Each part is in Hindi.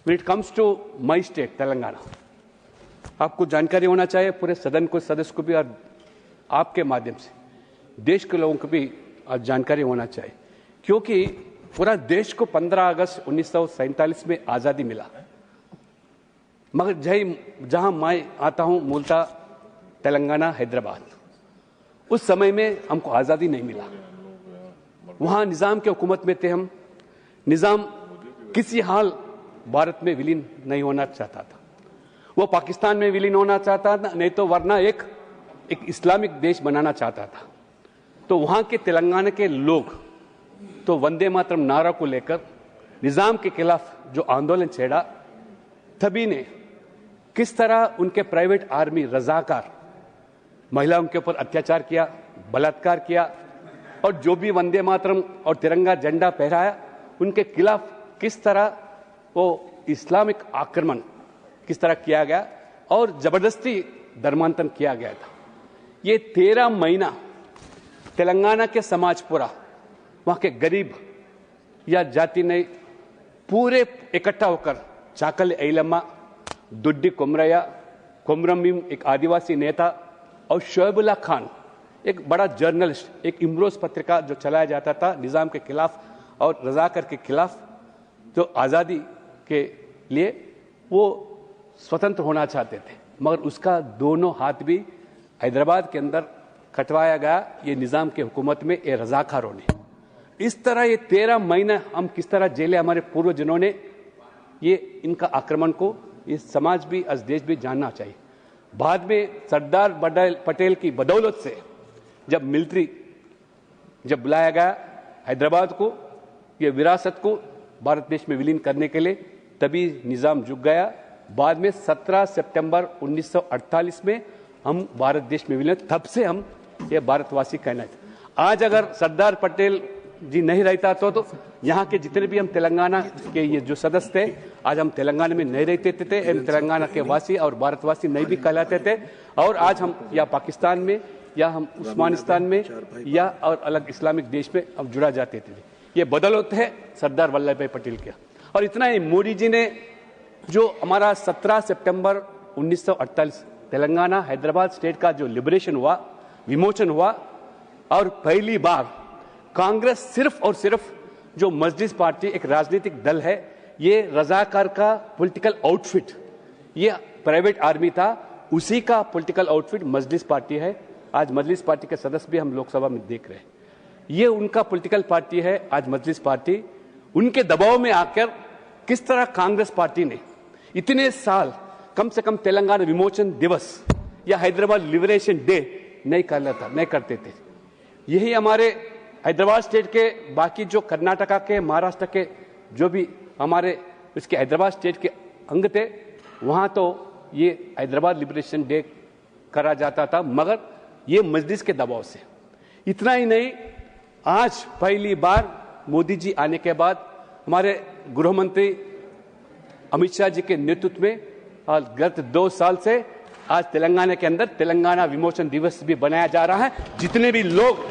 When it comes to my state, Telangana, आपको जानकारी होना चाहिए, पूरे सदन को सदस्य को भी और आपके माध्यम से देश के लोगों को भी आज जानकारी होना चाहिए, क्योंकि पूरा देश को 15 अगस्त 1947 में आज़ादी मिला, मगर जहां मैं आता हूं मूलतः तेलंगाना हैदराबाद, उस समय में हमको आज़ादी नहीं मिला। वहां निज़ाम के हुकूमत में थे हम। निज़ाम किसी हाल भारत में विलीन नहीं होना चाहता था, वो पाकिस्तान में विलीन होना चाहता था, नहीं तो वरना एक इस्लामिक देश बनाना चाहता था। तो वहां के तेलंगाना के लोग तो वंदे मातरम नारा को लेकर निज़ाम के खिलाफ जो आंदोलन छेड़ा, तभी ने किस तरह उनके प्राइवेट आर्मी रजाकार महिलाओं के ऊपर अत्याचार किया, बलात्कार किया, और जो भी वंदे मातरम और तिरंगा झंडा फहराया उनके खिलाफ किस तरह वो इस्लामिक आक्रमण किस तरह किया गया और जबरदस्ती धर्मांतरण किया गया था। ये 13 महीना तेलंगाना के समाज पूरा, वहां के गरीब या जाति नहीं, पूरे इकट्ठा होकर चाकल ऐलम्मा, दुड्डी कोमरయ్య, कोमरमीम एक आदिवासी नेता, और शोएबुल्ला खान एक बड़ा जर्नलिस्ट, एक इमरोज पत्रिका जो चलाया जाता था निज़ाम के खिलाफ और रजाकर के खिलाफ, जो आज़ादी के लिए वो स्वतंत्र होना चाहते थे, मगर उसका दोनों हाथ भी हैदराबाद के अंदर कटवाया गया ये निज़ाम के हुकूमत में ये रजाकारों ने। इस तरह ये 13 महीने हम किस तरह जेले, हमारे पूर्वजनों ने ये इनका आक्रमण को ये समाज भी आज देश भी जानना चाहिए। बाद में सरदार पटेल की बदौलत से जब मिलिट्री जब बुलाया गया हैदराबाद को, ये विरासत को भारत देश में विलीन करने के लिए, तभी निज़ाम झुक गया। बाद में 17 सितंबर 1948 में हम भारत देश में विलीन, तब से हम ये भारतवासी कहना है। आज अगर सरदार पटेल जी नहीं रहता तो यहाँ के जितने भी हम तेलंगाना के ये जो सदस्य थे, आज हम तेलंगाना में नहीं रहते थे, हम तेलंगाना के वासी और भारतवासी नहीं भी कहलाते थे, और आज हम या पाकिस्तान में या हम उस्मानिस्तान में या और अलग इस्लामिक देश में अब जुड़ा जाते थे। ये बदौलत है सरदार वल्लभ भाई पटेल के। और इतना ही मोदी जी ने जो हमारा 17 सितंबर 1948 तेलंगाना हैदराबाद स्टेट का जो लिबरेशन हुआ, विमोचन हुआ, और पहली बार कांग्रेस सिर्फ और सिर्फ जो मजलिस पार्टी एक राजनीतिक दल है, ये रजाकार का पॉलिटिकल आउटफिट, ये प्राइवेट आर्मी था, उसी का पॉलिटिकल आउटफिट मजलिस पार्टी है। आज मजलिस पार्टी के सदस्य भी हम लोकसभा में देख रहे हैं, ये उनका पॉलिटिकल पार्टी है आज मजलिस पार्टी। उनके दबाव में आकर किस तरह कांग्रेस पार्टी ने इतने साल कम से कम तेलंगाना विमोचन दिवस या हैदराबाद लिबरेशन डे नहीं करते थे। यही हमारे हैदराबाद स्टेट के बाकी जो कर्नाटका के, महाराष्ट्र के जो भी हमारे इसके हैदराबाद स्टेट के अंग थे, वहां तो ये हैदराबाद लिबरेशन डे करा जाता था, मगर ये मजलिस के दबाव से। इतना ही नहीं, आज पहली बार मोदी जी आने के बाद हमारे गृह मंत्री अमित शाह जी के नेतृत्व में और गत 2 साल से आज तेलंगाना के अंदर तेलंगाना विमोचन दिवस भी बनाया जा रहा है। जितने भी लोग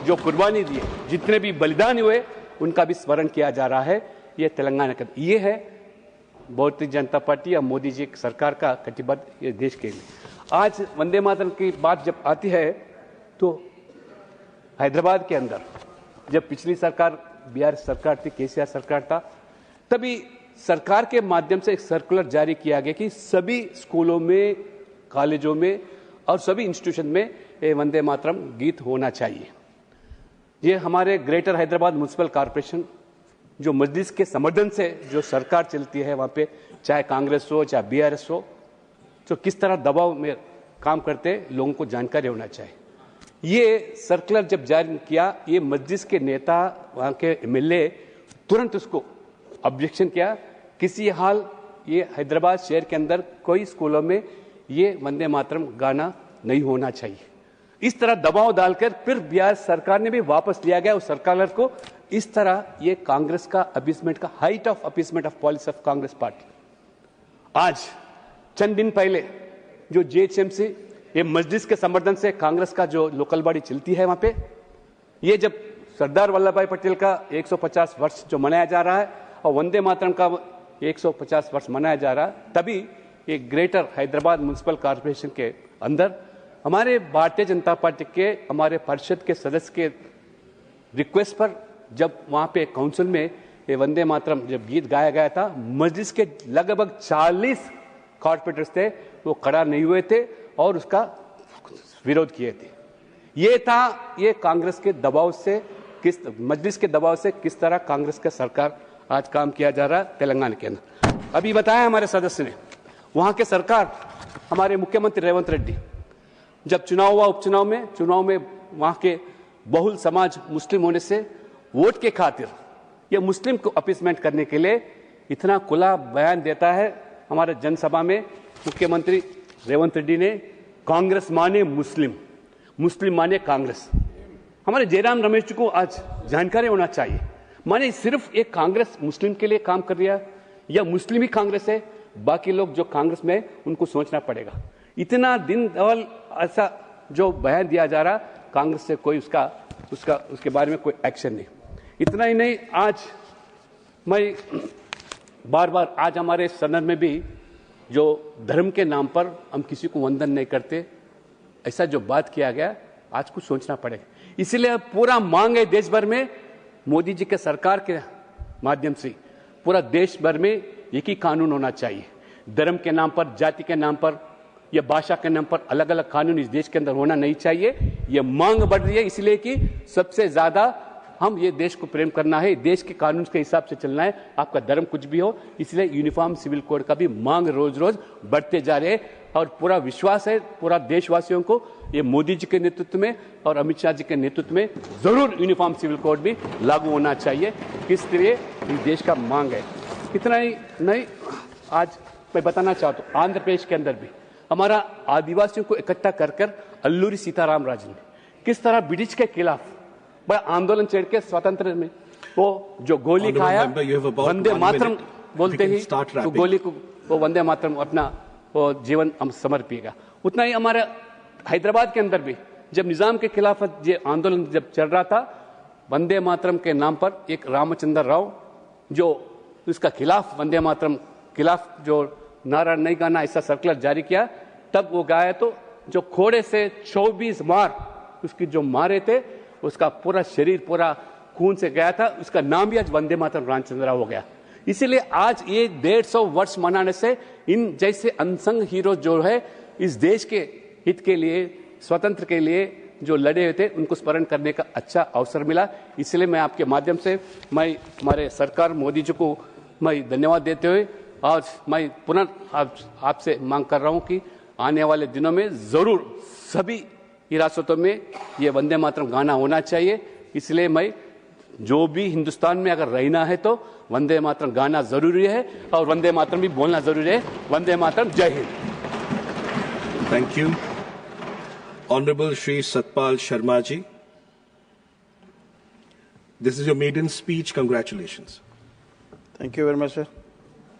जो कुर्बानी दिए, जितने भी बलिदान हुए, उनका भी स्मरण किया जा रहा है। ये तेलंगाना का ये है भारतीय जनता पार्टी या मोदी जी की सरकार का कटिबद्ध ये देश के लिए। आज वंदे मातरम की बात जब आती है तो हैदराबाद के अंदर जब पिछली सरकार बिहार सरकार थी, केसीआर सरकार था, तभी सरकार के माध्यम से एक सर्कुलर जारी किया गया कि सभी स्कूलों में, कॉलेजों में और सभी इंस्टीट्यूशन में ये वंदे मातरम गीत होना चाहिए। ये हमारे ग्रेटर हैदराबाद म्युनिसिपल कॉर्पोरेशन जो मजलिस के समर्थन से जो सरकार चलती है वहां पे, चाहे कांग्रेस हो चाहे बीआरएस हो, तो किस तरह दबाव में काम करते लोगों को जानकारी होना चाहिए। ये सर्कुलर जब जारी किया, ये मजलिस के नेता वहां के एमएलए तुरंत उसको ऑब्जेक्शन किया, किसी हाल ये हैदराबाद शहर के अंदर कोई स्कूलों में ये वंदे मातरम गाना नहीं होना चाहिए। इस तरह दबाव डालकर फिर बिहार सरकार ने भी वापस लिया गया उस सर्कुलर को। इस तरह ये कांग्रेस का अपीसमेंट का height of appeasement of policy of Congress party. आज चंद दिन पहले जो जेएचएमसी ये मजलिस के समर्थन से कांग्रेस का जो लोकल बॉडी चलती है वहां पे, ये जब सरदार वल्लभ भाई पटेल का 150 वर्ष जो मनाया जा रहा है और वंदे मातरम का 150 वर्ष मनाया जा रहा, तभी एक ग्रेटर हैदराबाद म्युनिसिपल कॉर्पोरेशन के अंदर हमारे भारतीय जनता पार्टी के हमारे परिषद के सदस्य के रिक्वेस्ट पर जब वहां पे काउंसिल में ये वंदे मातरम जब गीत गाया गया था, मस्जिद के लगभग 40 कॉर्पोरेटर्स थे, वो खड़ा नहीं हुए थे और उसका विरोध किए थे। ये कांग्रेस के दबाव से, किस मजलिस के दबाव से किस तरह कांग्रेस का सरकार आज काम किया जा रहा है तेलंगाना के अंदर। अभी बताया हमारे सदस्य ने, वहां के सरकार हमारे मुख्यमंत्री रेवंत रेड्डी जब चुनाव हुआ, चुनाव में वहां के बहुल समाज मुस्लिम होने से वोट के खातिर ये मुस्लिम को अपीसमेंट करने के लिए इतना खुला बयान देता है हमारे जनसभा में। मुख्यमंत्री रेवंत रेड्डी ने कांग्रेस माने मुस्लिम, मुस्लिम माने कांग्रेस। हमारे जयराम रमेश जी को आज जानकारी होना चाहिए, माने सिर्फ एक कांग्रेस मुस्लिम के लिए काम कर रही है या मुस्लिम ही कांग्रेस है, बाकी लोग जो कांग्रेस में उनको सोचना पड़ेगा। इतना दिन दौल ऐसा जो बयान दिया जा रहा, कांग्रेस से कोई उसके बारे में कोई एक्शन नहीं। इतना ही नहीं, आज मैं बार बार आज हमारे सदन में भी जो धर्म के नाम पर हम किसी को वंदन नहीं करते, ऐसा जो बात किया गया, आज कुछ सोचना पड़ेगा। इसलिए पूरा मांग है देश भर में, मोदी जी के सरकार के माध्यम से पूरा देश भर में एक ही कानून होना चाहिए। धर्म के नाम पर, जाति के नाम पर या भाषा के नाम पर अलग अलग कानून इस देश के अंदर होना नहीं चाहिए। ये मांग बढ़ रही है इसलिए कि सबसे ज्यादा हम ये देश को प्रेम करना है, देश के कानून के हिसाब से चलना है, आपका धर्म कुछ भी हो। इसलिए यूनिफॉर्म सिविल कोड का भी मांग रोज रोज बढ़ते जा रहे हैं और पूरा विश्वास है पूरा देशवासियों को, ये मोदी जी के नेतृत्व में और अमित शाह जी के नेतृत्व में जरूर यूनिफॉर्म सिविल कोड भी लागू होना चाहिए। इसलिए इस देश का मांग है। इतना ही नहीं, आज मैं बताना चाहता हूँ, आंध्र प्रदेश के अंदर भी हमारा आदिवासियों को इकट्ठा कर अल्लूरी सीताराम राजन ने किस तरह ब्रिटिश के खिलाफ बड़ा आंदोलन छेड़ के स्वतंत्र में वो जो गोली खाया, वंदे मातरम बोलते ही तो गोली को वो वंदे मातरम अपना वो जीवन हम समर्पिएगा। उतना ही हमारे हैदराबाद के अंदर भी जब निजाम के खिलाफ ये आंदोलन जब चल रहा था, वंदे मातरम के नाम पर एक रामचंद्र राव जो इसका खिलाफ वंदे मातरम खिलाफ जो नारा नहीं गाना ऐसा सर्कुलर जारी किया, तब वो गाया तो जो खोड़े से 24 मार उसकी जो मारे थे, उसका पूरा शरीर पूरा खून से गया था, उसका नाम भी आज वंदे मातरम रामचंद्र राव हो गया। इसीलिए आज ये 150 वर्ष मनाने से इन जैसे अनसंग हीरो जो है इस देश के हित के लिए, स्वतंत्र के लिए जो लड़े हुए थे, उनको स्मरण करने का अच्छा अवसर मिला। इसलिए मैं आपके माध्यम से मैं हमारे सरकार मोदी जी को मैं धन्यवाद देते हुए आज मैं पुनः आपसे मांग कर रहा हूं कि आने वाले दिनों में जरूर सभी हिरासतों में ये वंदे मातरम गाना होना चाहिए। इसलिए मैं जो भी हिंदुस्तान में अगर रहना है तो वंदे मातरम गाना जरूरी है और वंदे मातरम भी बोलना जरूरी है। वंदे मातरम, जय हिंद। Thank you. Honourable Shri Satpal Sharma ji, this is your maiden speech, congratulations. Thank you very much sir.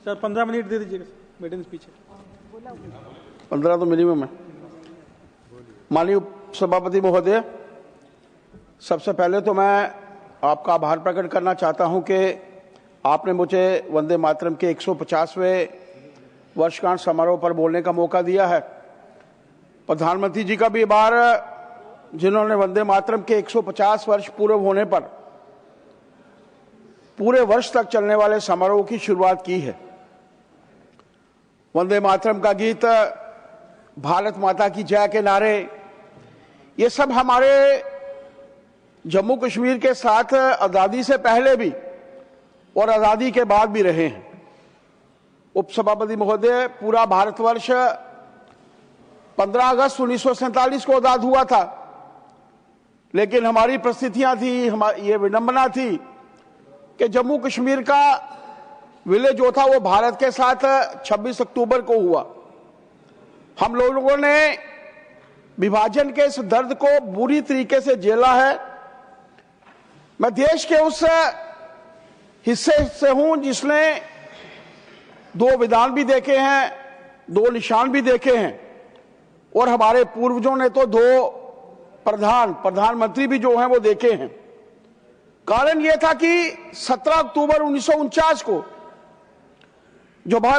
Sir 15 minute दे दीजिएगा, मेडन स्पीच है। 15 तो मिनिमम है। माननीय सभापति महोदय, सबसे पहले तो मैं आपका आभार प्रकट करना चाहता हूं कि आपने मुझे वंदे मातरम के 150वें वर्षगांठ समारोह पर बोलने का मौका दिया है। प्रधानमंत्री जी का भी आभार, जिन्होंने वंदे मातरम के 150 वर्ष पूरे होने पर पूरे वर्ष तक चलने वाले समारोह की शुरुआत की है। वंदे मातरम का गीत, भारत माता की जय के नारे, ये सब हमारे जम्मू कश्मीर के साथ आजादी से पहले भी और आजादी के बाद भी रहे हैं। उपसभापति महोदय, पूरा भारतवर्ष 15 अगस्त 1947 को आजाद हुआ था, लेकिन हमारी परिस्थितियां थी, ये विडंबना थी कि जम्मू कश्मीर का विलय जो था वो भारत के साथ 26 अक्टूबर को हुआ। हम लोगों ने विभाजन के इस दर्द को बुरी तरीके से झेला है। मैं देश के उस हिस्से से हूं जिसने 2 विधान भी देखे हैं, 2 निशान भी देखे हैं, और हमारे पूर्वजों ने तो 2 प्रधानमंत्री भी जो हैं वो देखे हैं। कारण यह था कि 17 अक्टूबर 1949 को जो भारत